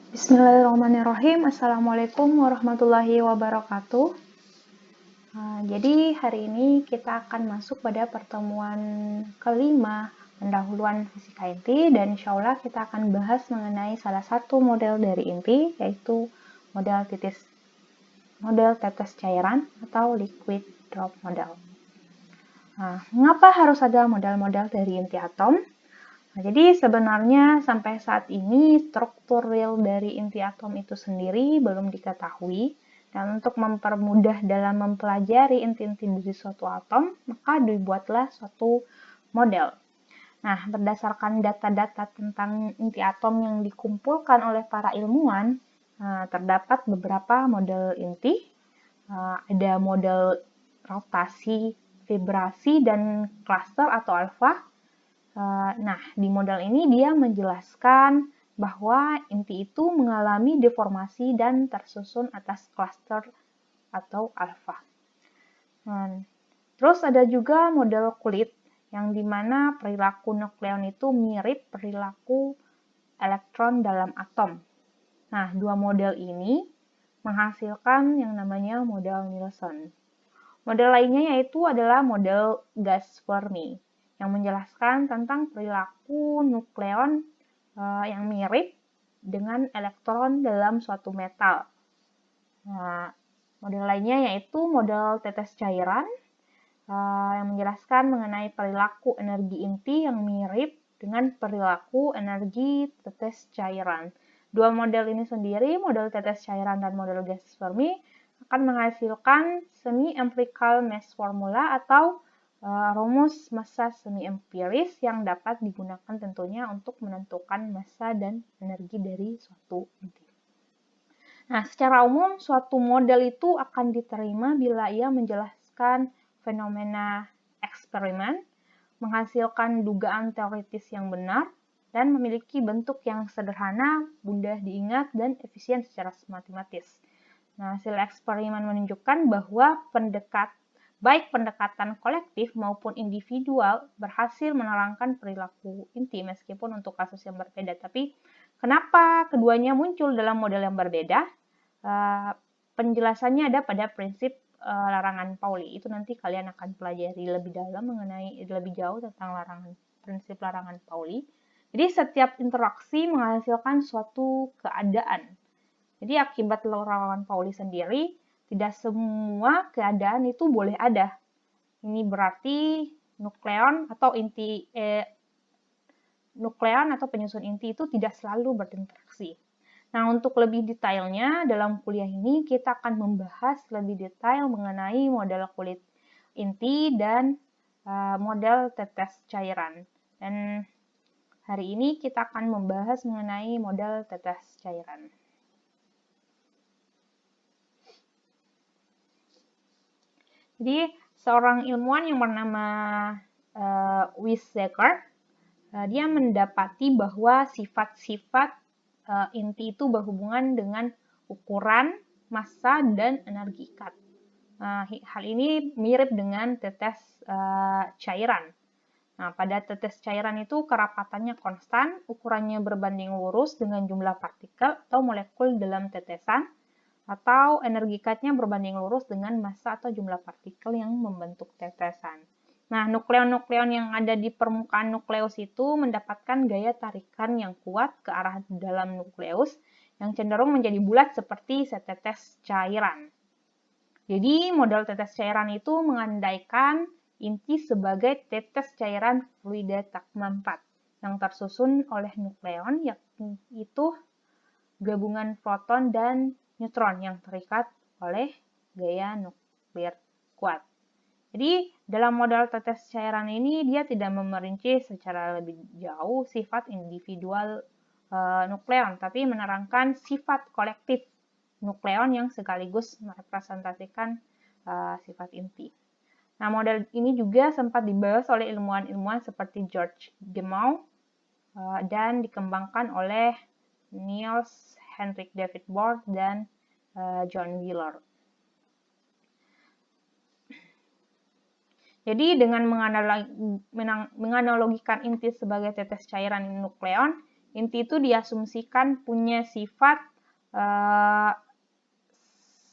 Bismillahirrahmanirrahim. Assalamualaikum warahmatullahi wabarakatuh. Jadi hari ini kita akan masuk pada pertemuan kelima pendahuluan fisika inti, dan insya Allah kita akan bahas mengenai salah satu model dari inti, yaitu model tetes cairan atau liquid drop model. Mengapa harus ada model-model dari inti atom? Jadi sebenarnya sampai saat ini struktur real dari inti atom itu sendiri belum diketahui, dan untuk mempermudah dalam mempelajari inti-inti dari suatu atom, maka dibuatlah suatu model. Nah, berdasarkan data-data tentang inti atom yang dikumpulkan oleh para ilmuwan, terdapat beberapa model inti. Ada model rotasi, vibrasi, dan klaster atau alfa. Nah, di model ini dia menjelaskan bahwa inti itu mengalami deformasi dan tersusun atas klaster atau alfa. Terus ada juga model kulit, yang dimana perilaku nukleon itu mirip perilaku elektron dalam atom. Nah, dua model ini menghasilkan yang namanya model Nielsen. Model lainnya yaitu adalah model gas Fermi, yang menjelaskan tentang perilaku nukleon yang mirip dengan elektron dalam suatu metal. Model lainnya yaitu model tetes cairan, yang menjelaskan mengenai perilaku energi inti yang mirip dengan perilaku energi tetes cairan. Dua model ini sendiri, model tetes cairan dan model gas Fermi, akan menghasilkan semi-empirical mass formula atau rumus massa semi-empiris yang dapat digunakan tentunya untuk menentukan massa dan energi dari suatu inti. Nah, secara umum suatu model itu akan diterima bila ia menjelaskan fenomena eksperimen, menghasilkan dugaan teoritis yang benar, dan memiliki bentuk yang sederhana, mudah diingat, dan efisien secara matematis. Nah, hasil eksperimen menunjukkan bahwa baik pendekatan kolektif maupun individual berhasil menerangkan perilaku inti meskipun untuk kasus yang berbeda. Tapi kenapa keduanya muncul dalam model yang berbeda? Penjelasannya ada pada prinsip larangan Pauli. Itu nanti kalian akan pelajari lebih dalam lebih jauh tentang prinsip larangan Pauli. Jadi setiap interaksi menghasilkan suatu keadaan. Jadi akibat larangan Pauli sendiri, tidak semua keadaan itu boleh ada. Ini berarti nukleon atau penyusun inti itu tidak selalu berinteraksi. Nah, untuk lebih detailnya, dalam kuliah ini kita akan membahas lebih detail mengenai model kulit inti dan model tetes cairan. Dan hari ini kita akan membahas mengenai model tetes cairan. Jadi, seorang ilmuwan yang bernama Weizsäcker, dia mendapati bahwa sifat-sifat inti itu berhubungan dengan ukuran, massa, dan energi ikat. Hal ini mirip dengan tetes cairan. Nah, pada tetes cairan itu kerapatannya konstan, ukurannya berbanding lurus dengan jumlah partikel atau molekul dalam tetesan, atau energi ikatnya berbanding lurus dengan massa atau jumlah partikel yang membentuk tetesan. Nah, nukleon-nukleon yang ada di permukaan nukleus itu mendapatkan gaya tarikan yang kuat ke arah dalam nukleus yang cenderung menjadi bulat seperti setetes cairan. Jadi, model tetes cairan itu mengandaikan inti sebagai tetes cairan fluida Tacma 4 yang tersusun oleh nukleon, yaitu gabungan proton dan neutron yang terikat oleh gaya nuklir kuat. Jadi, dalam model tetes cairan ini dia tidak memerinci secara lebih jauh sifat individual nukleon, tapi menerangkan sifat kolektif nukleon yang sekaligus merepresentasikan sifat inti. Nah, model ini juga sempat dibahas oleh ilmuwan-ilmuwan seperti George Gamow dan dikembangkan oleh Niels Henrik David Bohr dan John Wheeler. Jadi dengan menganalogikan inti sebagai tetes cairan nukleon, inti itu diasumsikan punya sifat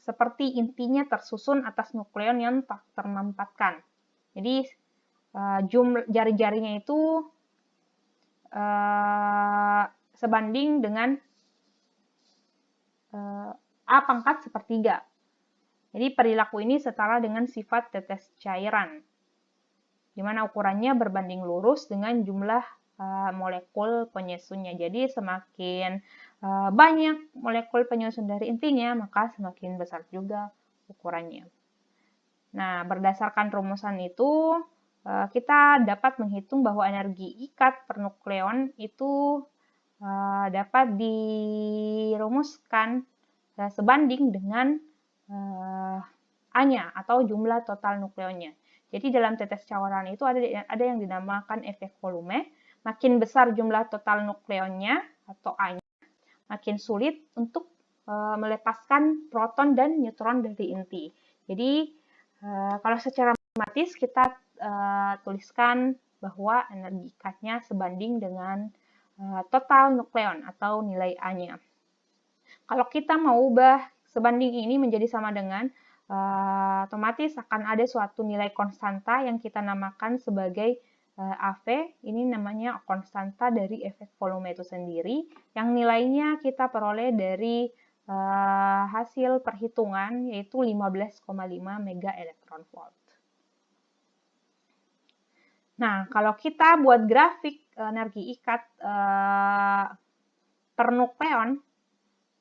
seperti intinya tersusun atas nukleon yang tak termampatkan. Jadi jumlah jari-jarinya itu sebanding dengan A pangkat sepertiga. Jadi perilaku ini setara dengan sifat tetes cairan, di mana ukurannya berbanding lurus dengan jumlah molekul penyusunnya. Jadi semakin banyak molekul penyusun dari intinya, maka semakin besar juga ukurannya. Nah, berdasarkan rumusan itu, kita dapat menghitung bahwa energi ikat per nukleon itu dapat dirumuskan sebanding dengan A-nya atau jumlah total nukleonnya. Jadi dalam tetes cairan itu ada yang dinamakan efek volume. Makin besar jumlah total nukleonnya atau A-nya, makin sulit untuk melepaskan proton dan neutron dari inti. Jadi kalau secara matematis kita tuliskan bahwa energi ikatnya sebanding dengan total nukleon atau nilai A-nya. Kalau kita mau ubah sebanding ini menjadi sama dengan, otomatis akan ada suatu nilai konstanta yang kita namakan sebagai AV. Ini namanya konstanta dari efek volume itu sendiri, yang nilainya kita peroleh dari hasil perhitungan, yaitu 15,5 mega elektron volt. Nah, kalau kita buat grafik energi ikat per nukleon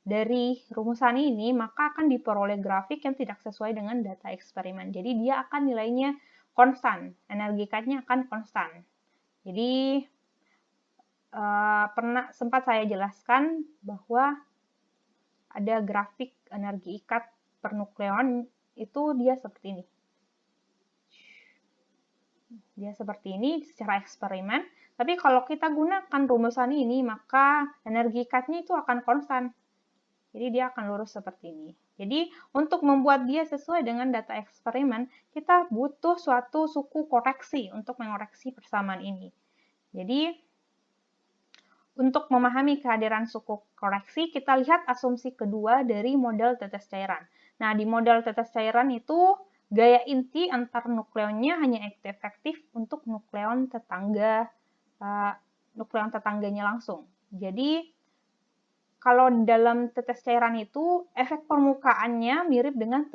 dari rumusan ini, maka akan diperoleh grafik yang tidak sesuai dengan data eksperimen. Jadi dia akan nilainya konstan, energi ikatnya akan konstan. Jadi sempat saya jelaskan bahwa ada grafik energi ikat per nukleon itu dia seperti ini. Dia seperti ini secara eksperimen. Tapi kalau kita gunakan rumusan ini, maka energi ikatnya itu akan konstan. Jadi dia akan lurus seperti ini. Jadi untuk membuat dia sesuai dengan data eksperimen, kita butuh suatu suku koreksi untuk mengoreksi persamaan ini. Jadi untuk memahami kehadiran suku koreksi, kita lihat asumsi kedua dari model tetes cairan. Nah, di model tetes cairan itu gaya inti antar nukleonnya hanya efektif untuk nukleon tetangganya langsung. Jadi kalau dalam tetes cairan itu, efek permukaannya mirip dengan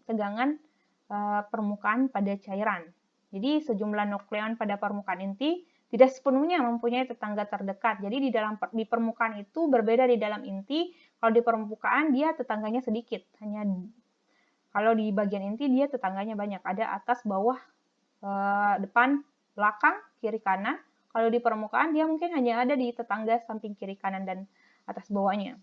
tegangan permukaan pada cairan. Jadi sejumlah nukleon pada permukaan inti tidak sepenuhnya mempunyai tetangga terdekat. Jadi di permukaan itu berbeda di dalam inti. Kalau di permukaan dia tetangganya sedikit. Kalau di bagian inti dia tetangganya banyak. Ada atas, bawah, depan, belakang, kiri, kanan. Kalau di permukaan dia mungkin hanya ada di tetangga samping kiri, kanan, dan atas bawahnya.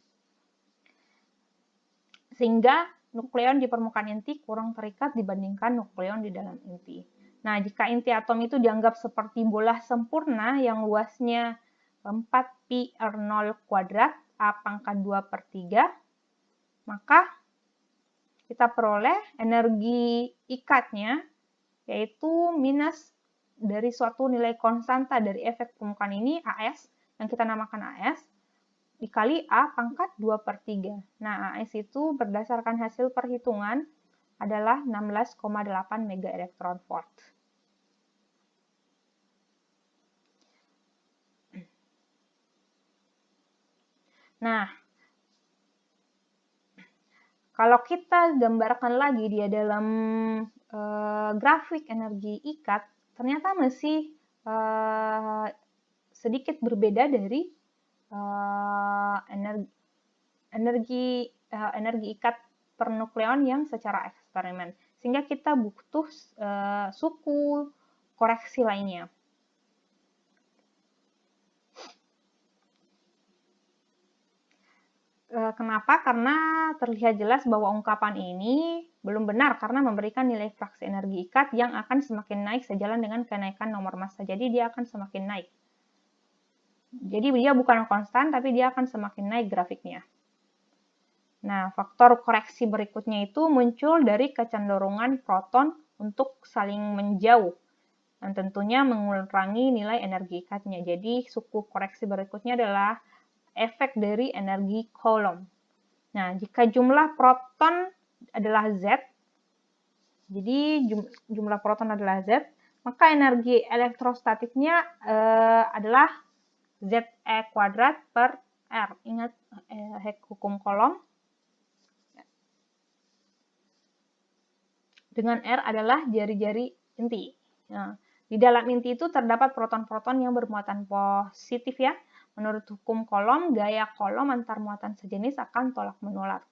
Sehingga nukleon di permukaan inti kurang terikat dibandingkan nukleon di dalam inti. Nah, jika inti atom itu dianggap seperti bola sempurna yang luasnya 4πr0 kuadrat A pangkat 2/3, maka kita peroleh energi ikatnya, yaitu minus dari suatu nilai konstanta dari efek permukaan ini, AS, yang kita namakan AS, dikali A pangkat 2/3. Nah, AS itu berdasarkan hasil perhitungan adalah 16,8 mega elektron volt. Nah, kalau kita gambarkan lagi dia dalam grafik energi ikat, ternyata masih sedikit berbeda dari energi ikat per nukleon yang secara eksperimen. Sehingga kita butuh suku koreksi lainnya. Kenapa? Karena terlihat jelas bahwa ungkapan ini belum benar karena memberikan nilai fraksi energi ikat yang akan semakin naik sejalan dengan kenaikan nomor massa. Jadi dia akan semakin naik. Jadi dia bukan konstan, tapi dia akan semakin naik grafiknya. Nah, faktor koreksi berikutnya itu muncul dari kecenderungan proton untuk saling menjauh. Dan tentunya mengurangi nilai energi ikatnya. Jadi suku koreksi berikutnya adalah efek dari energi Coulomb. Nah, jika jumlah proton adalah Z, jadi jumlah proton adalah Z, maka energi elektrostatiknya adalah ZE kuadrat per R. Ingat hukum Coulomb. Dengan R adalah jari-jari inti. Nah, di dalam inti itu terdapat proton-proton yang bermuatan positif ya. Menurut hukum Coulomb, gaya Coulomb antar muatan sejenis akan tolak-menolak.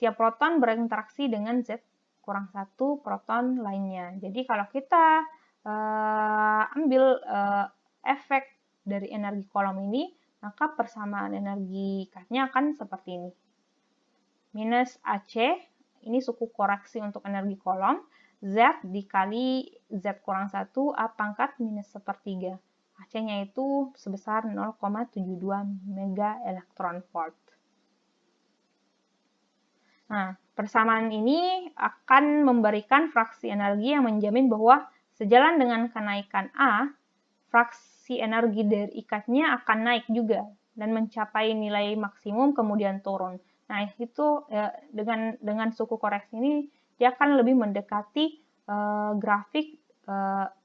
Tiap proton berinteraksi dengan Z kurang 1 proton lainnya. Jadi kalau kita ambil efek dari energi Coulomb ini, maka persamaan energi ikatnya akan seperti ini. Minus AC, ini suku koreksi untuk energi Coulomb, Z dikali Z kurang 1, A pangkat minus sepertiga. AC-nya itu sebesar 0,72 mega elektron volt. Nah, persamaan ini akan memberikan fraksi energi yang menjamin bahwa sejalan dengan kenaikan A, fraksi energi dari ikatnya akan naik juga dan mencapai nilai maksimum kemudian turun. Nah, itu dengan suku koreksi ini dia akan lebih mendekati grafik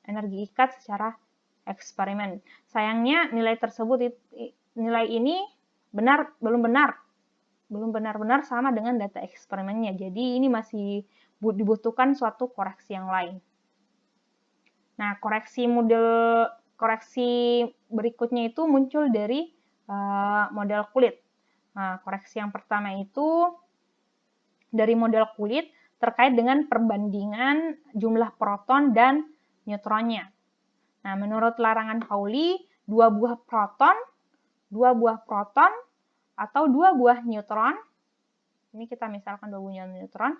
energi ikat secara eksperimen. Sayangnya nilai ini belum benar-benar sama dengan data eksperimennya. Jadi ini masih dibutuhkan suatu koreksi yang lain. Nah, koreksi berikutnya itu muncul dari model kulit. Nah, koreksi yang pertama itu dari model kulit terkait dengan perbandingan jumlah proton dan neutronnya. Nah, menurut larangan Pauli, dua buah proton atau dua buah neutron, ini kita misalkan dua buah neutron,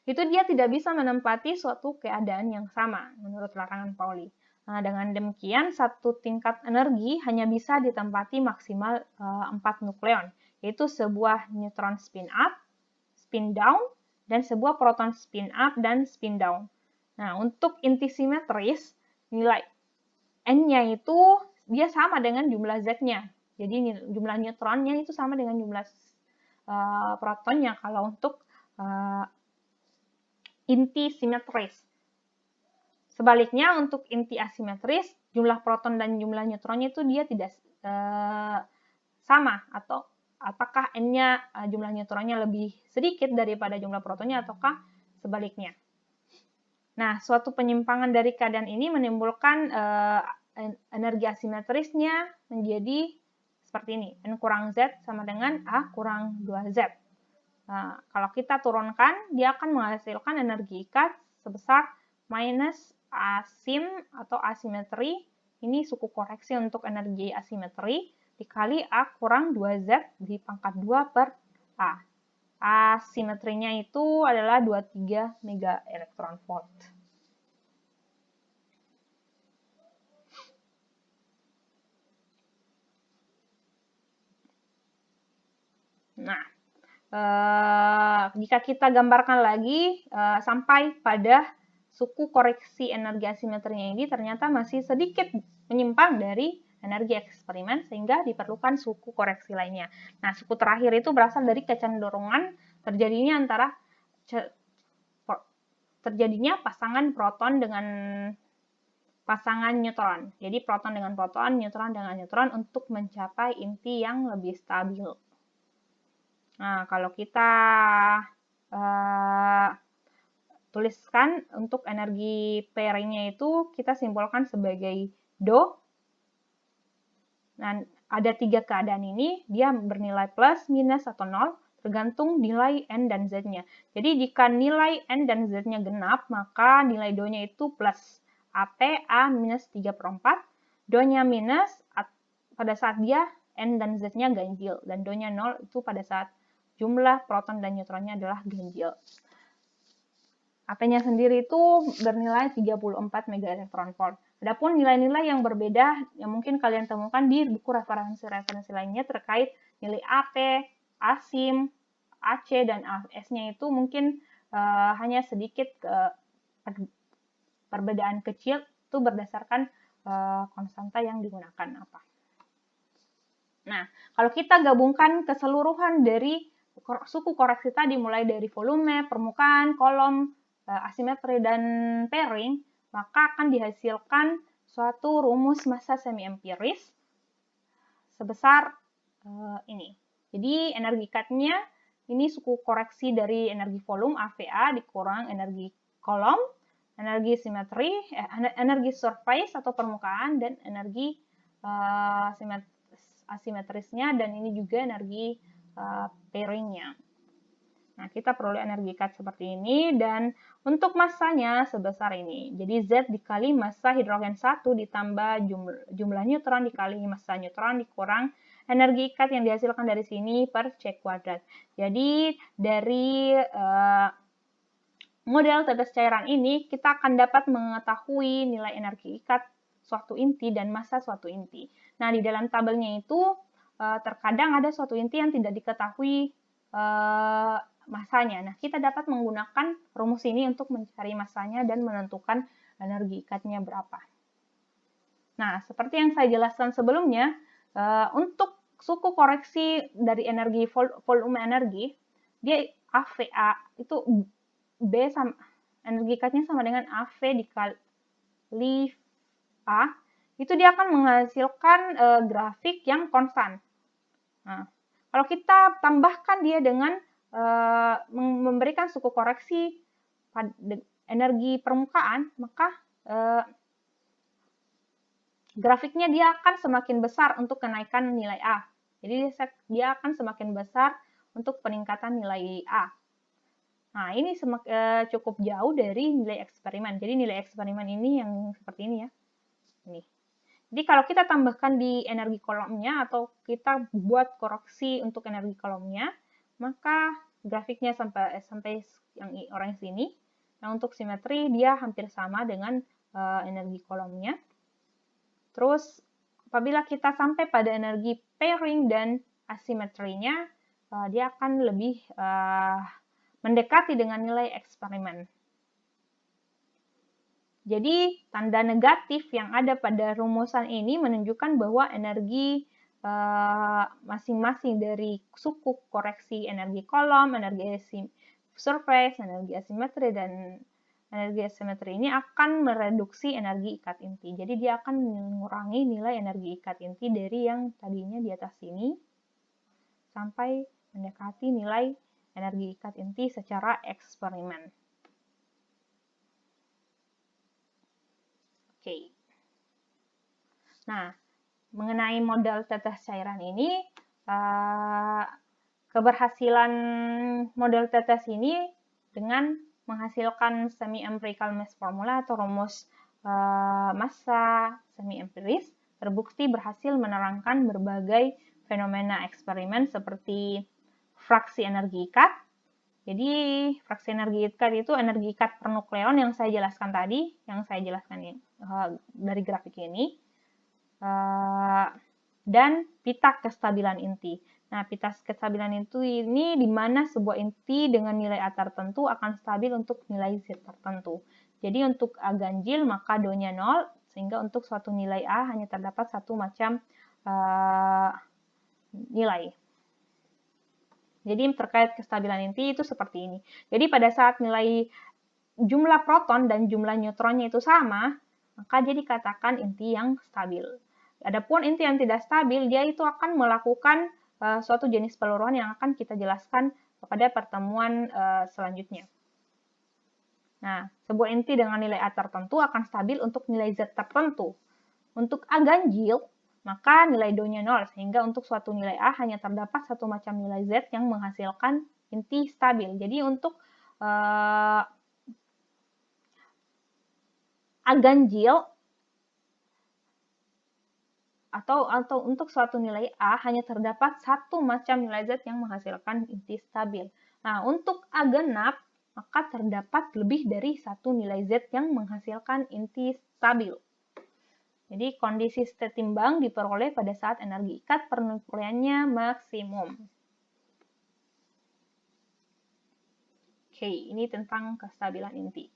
itu dia tidak bisa menempati suatu keadaan yang sama menurut larangan Pauli. Nah, dengan demikian, satu tingkat energi hanya bisa ditempati maksimal 4 nukleon, yaitu sebuah neutron spin up, spin down, dan sebuah proton spin up dan spin down. Nah, untuk inti simetris, nilai N-nya itu dia sama dengan jumlah Z-nya. Jadi jumlah neutronnya itu sama dengan jumlah protonnya kalau untuk inti simetris. Sebaliknya untuk inti asimetris, jumlah proton dan jumlah neutronnya itu dia tidak sama, atau apakah N-nya jumlah neutronnya lebih sedikit daripada jumlah protonnya ataukah sebaliknya. Nah, suatu penyimpangan dari keadaan ini menimbulkan energi asimetrisnya menjadi seperti ini. N kurang Z sama dengan A kurang 2Z. Nah, kalau kita turunkan, dia akan menghasilkan energi ikat sebesar minus asim atau asimetri. Ini suku koreksi untuk energi asimetri dikali A kurang 2Z di pangkat 2 per A. Asimetrinya itu adalah 23 mega elektron volt. Nah, jika kita gambarkan lagi sampai pada suku koreksi energi asimetrinya ini ternyata masih sedikit menyimpang dari energi eksperimen sehingga diperlukan suku koreksi lainnya. Nah, suku terakhir itu berasal dari kecenderungan terjadinya pasangan proton dengan pasangan neutron. Jadi proton dengan proton, neutron dengan neutron untuk mencapai inti yang lebih stabil. Nah, kalau kita tuliskan untuk energi pairingnya itu kita simpulkan sebagai Do. Nah, ada 3 keadaan ini, dia bernilai plus, minus, atau 0, tergantung nilai N dan Z-nya. Jadi jika nilai N dan Z-nya genap, maka nilai Do-nya itu plus. AP A minus 3/4, Do-nya minus pada saat dia N dan Z-nya ganjil, dan Do-nya 0 itu pada saat jumlah proton dan neutronnya adalah ganjil. AP-nya sendiri itu bernilai 34 mega elektron volt. Adapun nilai-nilai yang berbeda yang mungkin kalian temukan di buku referensi-referensi lainnya terkait nilai AP, asim, AC, dan AS-nya itu mungkin hanya sedikit perbedaan kecil itu berdasarkan konstanta yang digunakan apa. Nah, kalau kita gabungkan keseluruhan dari suku koreksi tadi, mulai dari volume, permukaan, kolom, asimetri, dan pairing, maka akan dihasilkan suatu rumus massa semi-empiris sebesar ini. Jadi energi cut-nya ini suku koreksi dari energi volume AVA dikurang energi kolom, energi simetri, energi surface atau permukaan, dan energi asimetrisnya, dan ini juga energi pairingnya. Nah, kita peroleh energi cut seperti ini, dan untuk massanya sebesar ini. Jadi Z dikali massa hidrogen 1 ditambah jumlah neutron dikali massa neutron dikurang energi cut yang dihasilkan dari sini per C kuadrat. Jadi dari model tetes cairan ini kita akan dapat mengetahui nilai energi cut suatu inti dan massa suatu inti. Nah, di dalam tabelnya itu terkadang ada suatu inti yang tidak diketahui massanya. Nah, kita dapat menggunakan rumus ini untuk mencari massanya dan menentukan energi cut-nya berapa. Nah, seperti yang saya jelaskan sebelumnya, untuk suku koreksi dari energi volume energi, dia AVA itu B sama energi cut-nya sama dengan AV dikali A, itu dia akan menghasilkan grafik yang konstan. Nah, kalau kita tambahkan dia dengan memberikan suku koreksi pada energi permukaan, maka grafiknya dia akan semakin besar untuk kenaikan nilai A. Jadi dia akan semakin besar untuk peningkatan nilai A. Nah, ini cukup jauh dari nilai eksperimen. Jadi nilai eksperimen ini yang seperti ini ya. Ini. Jadi kalau kita tambahkan di energi kolomnya atau kita buat koreksi untuk energi kolomnya, maka grafiknya sampai yang orang sini. Nah, untuk simetri dia hampir sama dengan energi kolomnya. Terus apabila kita sampai pada energi pairing dan asimetrinya, dia akan lebih mendekati dengan nilai eksperimen. Jadi, tanda negatif yang ada pada rumusan ini menunjukkan bahwa energi masing-masing dari suku koreksi energi kolom, energi surface, energi asimetri, dan energi asimetri ini akan mereduksi energi ikat inti. Jadi, dia akan mengurangi nilai energi ikat inti dari yang tadinya di atas sini sampai mendekati nilai energi ikat inti secara eksperimen. Oke. Nah, mengenai model tetes cairan ini, keberhasilan model tetes ini dengan menghasilkan semi-empirical mass formula atau rumus massa semi-empiris terbukti berhasil menerangkan berbagai fenomena eksperimen seperti fraksi energi ikat. Jadi, fraksi energi ikat itu energi ikat per nukleon yang saya jelaskan tadi, dari grafik ini, dan pita kestabilan inti. Nah, pita kestabilan inti ini di mana sebuah inti dengan nilai A tertentu akan stabil untuk nilai Z tertentu. Jadi, untuk A ganjil maka Do-nya 0, sehingga untuk suatu nilai A hanya terdapat satu macam nilai. Jadi terkait kestabilan inti itu seperti ini. Jadi pada saat nilai jumlah proton dan jumlah neutronnya itu sama, maka dia dikatakan inti yang stabil. Adapun inti yang tidak stabil, dia itu akan melakukan suatu jenis peluruhan yang akan kita jelaskan pada pertemuan selanjutnya. Nah, sebuah inti dengan nilai A tertentu akan stabil untuk nilai Z tertentu. Untuk A ganjil, maka nilai Do-nya 0, sehingga untuk suatu nilai A hanya terdapat satu macam nilai Z yang menghasilkan inti stabil. Jadi untuk A ganjil atau untuk suatu nilai A hanya terdapat satu macam nilai Z yang menghasilkan inti stabil. Nah, untuk A genap, maka terdapat lebih dari satu nilai Z yang menghasilkan inti stabil. Jadi kondisi state timbang diperoleh pada saat energi ikat per nukleonnya maksimum. Oke, ini tentang kestabilan inti.